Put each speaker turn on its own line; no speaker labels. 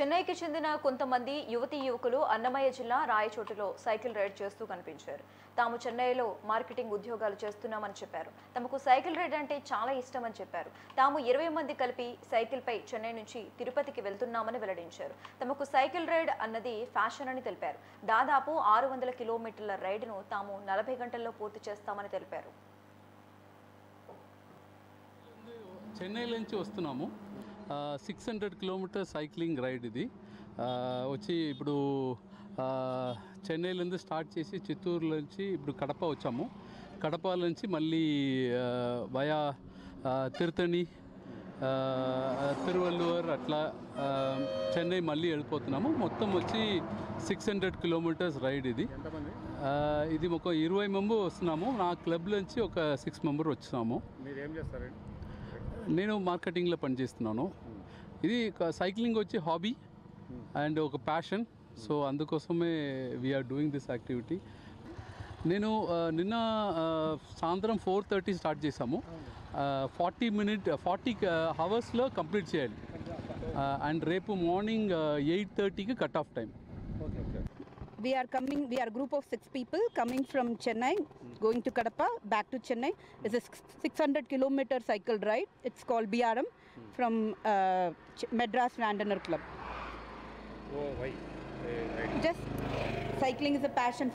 చెన్నైకి చెందిన కొంతమంది యువతీ యువకులు అన్నమయ్య జిల్లా రాయచోటిలో సైకిల్ రైడ్ చేస్తూ కనిపించారు. తాము చెన్నైలో మార్కెటింగ్ ఉద్యోగాలు చేస్తున్నామని చెప్పారు. తమకు సైకిల్ రైడ్ అంటే చాలా ఇష్టమని చెప్పారు. తాము 20 మంది కలిపి సైకిల్ పై చెన్నై నుంచి తిరుపతికి వెళ్తున్నామని వెల్లడించారు. తమకు సైకిల్ రైడ్ అన్నది ఫ్యాషన్ అని తెలిపారు. దాదాపు 600 కిలోమీటర్ల రైడ్ను తాము 40 గంటల్లో పూర్తి చేస్తామని తెలిపారు.
చెన్నై నుంచి వస్తున్నాము. 600 కిలోమీటర్ సైక్లింగ్ రైడ్ ఇది వచ్చి ఇప్పుడు చెన్నైలో స్టార్ట్ చేసి చిత్తూరు నుంచి ఇప్పుడు కడప వచ్చాము. కడప నుంచి మళ్ళీ వయా తిరుతణి, తిరువల్లూరు అట్లా చెన్నై మళ్ళీ వెళ్ళిపోతున్నాము. మొత్తం వచ్చి 600 కిలోమీటర్స్ రైడ్ ఇది. ఇది ఒక 20 మెంబర్ వస్తున్నాము. నా క్లబ్ నుంచి ఒక 6 మెంబర్ వచ్చినాము.
మీరేం చేస్తారండి?
నేను మార్కెటింగ్లో పనిచేస్తున్నాను. ఇది సైక్లింగ్ వచ్చి హాబీ అండ్ ఒక ప్యాషన్. సో అందుకోసమే వీఆర్ డూయింగ్ దిస్ యాక్టివిటీ. నేను నిన్న సాయంత్రం 4:30 స్టార్ట్ చేసాము. 40 అవర్స్లో కంప్లీట్ చేయాలి. అండ్ రేపు మార్నింగ్ 8:30కి cut off time.
We are a group of 6 people coming from Chennai, going to Kadapa, back to Chennai. It's a 600 kilometer cycle ride. It's called BRM from Madras Randoner Club.
Oh, why?
Just cycling is a passion